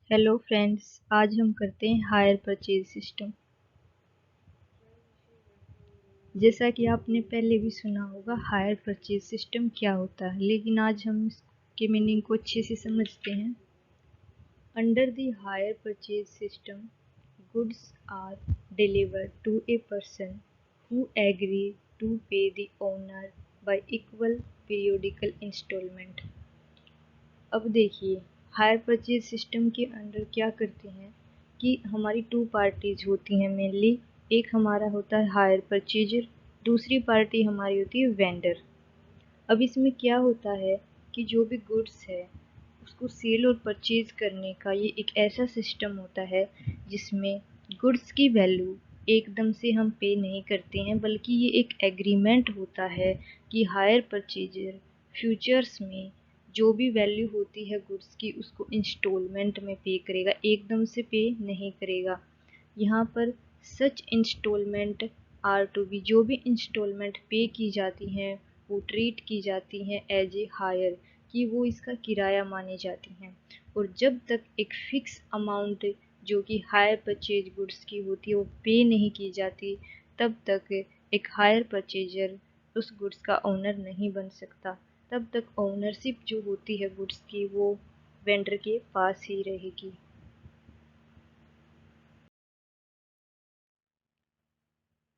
Hello friends, आज हम करते हैं हायर परचेज सिस्टम। जैसा कि आपने पहले भी सुना होगा हायर परचेज सिस्टम क्या होता है, लेकिन आज हम इसके मीनिंग को अच्छे से समझते हैं। Under the hire purchase system, goods are delivered to a person who agree to pay the owner by equal periodical installment. अब देखिए, हायर परचेज सिस्टम के अंडर क्या करते हैं कि हमारी टू पार्टीज होती हैं मेनली। एक हमारा होता है हायर परचेजर, दूसरी पार्टी हमारी होती है वेंडर। अब इसमें क्या होता है कि जो भी गुड्स है उसको सेल और परचेज करने का ये एक ऐसा सिस्टम होता है जिसमें गुड्स की वैल्यू एकदम से हम पे नहीं करते हैं, बल्कि ये एक एग्रीमेंट होता है कि हायर परचेजर फ्यूचर्स में जो भी वैल्यू होती है गुड्स की उसको इंस्टॉलमेंट में पे करेगा, एकदम से पे नहीं करेगा। यहाँ पर सच इंस्टॉलमेंट आर टू बी, जो भी इंस्टॉलमेंट पे की जाती हैं वो ट्रीट की जाती हैं एज ए हायर, कि वो इसका किराया मानी जाती हैं। और जब तक एक फिक्स अमाउंट जो कि हायर परचेज गुड्स की होती है वो पे नहीं की जाती, तब तक एक हायर परचेजर उस गुड्स का ओनर नहीं बन सकता। तब तक ओनरशिप जो होती है गुड्स की वो वेंडर के पास ही रहेगी।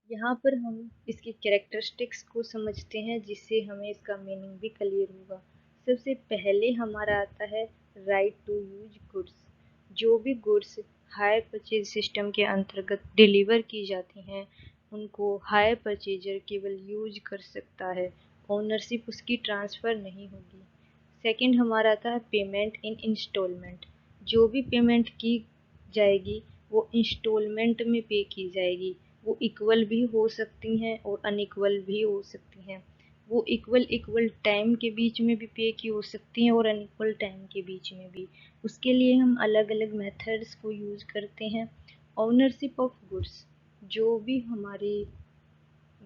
यहाँ पर हम इसकी कैरेक्टरिस्टिक्स को समझते हैं जिससे हमें इसका मीनिंग भी क्लियर होगा। सबसे पहले हमारा आता है राइट टू यूज गुड्स। जो भी गुड्स हायर परचेज सिस्टम के अंतर्गत डिलीवर की जाती हैं उनको हायर परचेजर केवल यूज कर सकता है, ओनरशिप उसकी ट्रांसफ़र नहीं होगी। सेकंड हमारा आता है पेमेंट इन इंस्टॉलमेंट। जो भी पेमेंट की जाएगी वो इंस्टॉलमेंट में पे की जाएगी। वो इक्वल भी हो सकती हैं और अनइक्वल भी हो सकती हैं। वो इक्वल इक्वल टाइम के बीच में भी पे की हो सकती हैं और अनइक्वल टाइम के बीच में भी। उसके लिए हम अलग अलग मेथड्स को यूज़ करते हैं। ओनरशिप ऑफ गुड्स, जो भी हमारी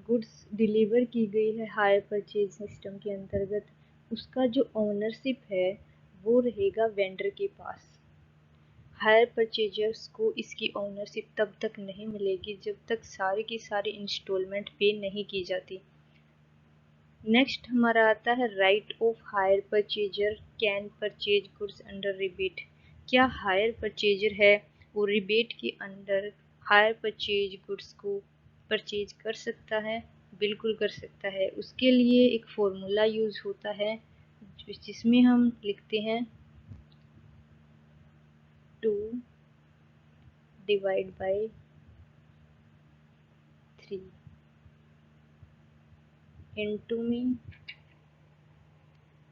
गुड्स डिलीवर की गई है हायर परचेज सिस्टम के अंतर्गत, उसका जो ओनरशिप है वो रहेगा वेंडर के पास। हायर परचेजर्स को इसकी ओनरशिप तब तक नहीं मिलेगी जब तक सारी की सारी इंस्टॉलमेंट पे नहीं की जाती। नेक्स्ट हमारा आता है right of hire purchaser can purchase goods under rebate. क्या हायर परचेजर है वो रिबेट के अंडर हायर परचेज गुड्स को परचेज कर सकता है? बिल्कुल कर सकता है। उसके लिए एक फॉर्मूला यूज़ होता है जिसमें हम लिखते हैं 2 डिवाइड बाई 3 इनटू में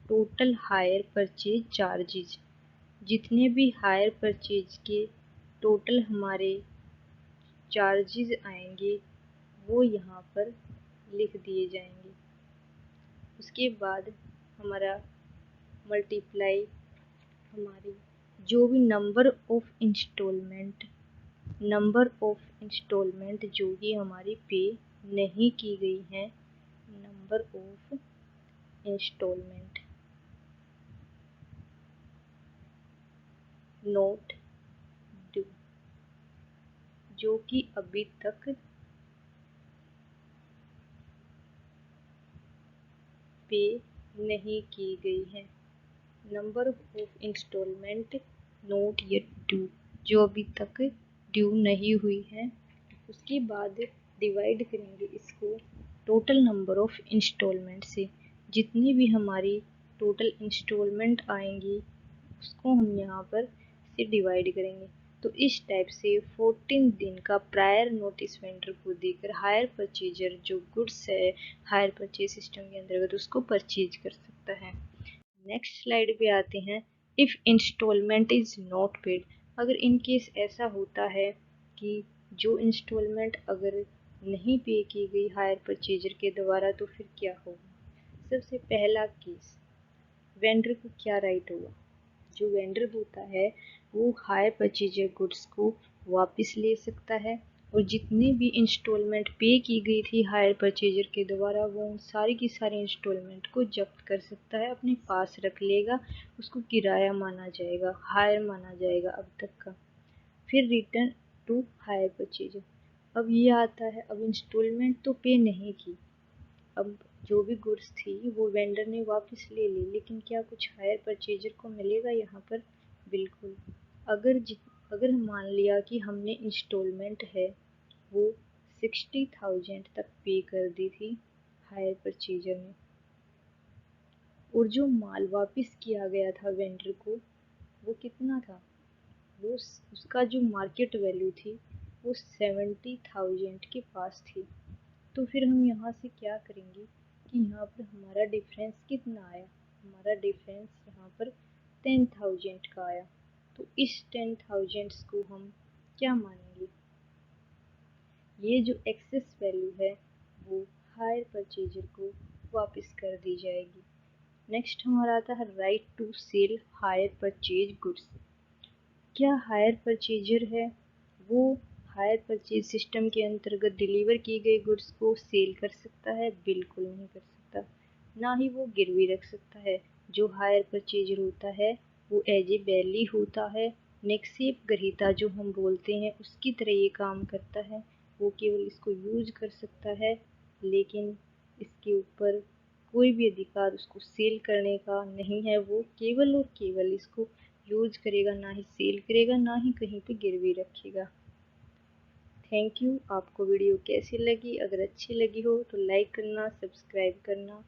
टोटल हायर परचेज चार्जेज। जितने भी हायर परचेज के टोटल हमारे चार्जेज आएंगे वो यहाँ पर लिख दिए जाएंगे। उसके बाद हमारा मल्टीप्लाई हमारी जो भी नंबर ऑफ इंस्टॉलमेंट जो कि हमारी पे नहीं की गई है, number of instalment not due, जो कि अभी तक पे नहीं की गई है। Number of instalment not yet due, जो अभी तक ड्यू नहीं हुई है। उसके बाद डिवाइड करेंगे इसको टोटल नंबर ऑफ इंस्टॉलमेंट से। जितनी भी हमारी टोटल इंस्टॉलमेंट आएंगी उसको हम यहाँ पर से डिवाइड करेंगे। तो इस टाइप से 14 दिन का प्रायर नोटिस वेंडर को देकर हायर परचेजर जो गुड्स है हायर परचेज सिस्टम के अंतर्गत उसको परचेज कर सकता है। नेक्स्ट स्लाइड पे आते हैं। If instalment is not paid, अगर इन केस ऐसा होता है कि जो इंस्टॉलमेंट अगर नहीं पे की गई हायर परचेजर के द्वारा तो फिर क्या होगा? सबसे पहला केस, वेंडर को क्या राइट होगा? जो वेंडर होता है वो हायर परचेजर गुड्स को वापस ले सकता है और जितनी भी इंस्टॉलमेंट पे की गई थी हायर परचेजर के द्वारा वो उन सारी की सारी इंस्टॉलमेंट को जब्त कर सकता है, अपने पास रख लेगा, उसको किराया माना जाएगा, हायर माना जाएगा अब तक का। फिर रिटर्न टू हायर परचेजर। अब ये आता है, अब इंस्टॉलमेंट तो पे नहीं की, अब जो भी गुड्स थी वो वेंडर ने वापस ले ली, लेकिन क्या कुछ हायर परचेजर को मिलेगा यहाँ पर? बिल्कुल। अगर मान लिया कि हमने इंस्टॉलमेंट है वो 60,000 तक पे कर दी थी हायर परचेजर ने, और जो माल वापस किया गया था वेंडर को वो कितना था, वो उसका जो मार्केट वैल्यू थी वो 70,000 के पास थी। तो फिर हम यहाँ से क्या करेंगे कि यहाँ पर हमारा डिफरेंस कितना आया, हमारा डिफरेंस यहाँ पर 10,000 का आया। तो इस 10,000 को हम क्या मानेंगे, ये जो एक्सेस वैल्यू है वो हायर परचेजर को वापस कर दी जाएगी। नेक्स्ट हमारा आता है right to sell hire purchase goods. क्या हायर परचेजर है वो हायर परचेज सिस्टम के अंतर्गत डिलीवर की गई गुड्स को सेल कर सकता है? बिल्कुल नहीं कर सकता। ना ही वो गिरवी रख सकता है। जो हायर परचेजर होता है वो एज ए बैली होता है, निक्षेप ग्रहीता जो हम बोलते हैं उसकी तरह ये काम करता है। वो केवल इसको यूज कर सकता है, लेकिन इसके ऊपर कोई भी अधिकार उसको सेल करने का नहीं है। वो केवल और केवल इसको यूज करेगा, ना ही सेल करेगा, ना ही कहीं पे गिरवी रखेगा। Thank you. आपको वीडियो कैसी लगी? अगर अच्छी लगी हो तो लाइक करना, सब्सक्राइब करना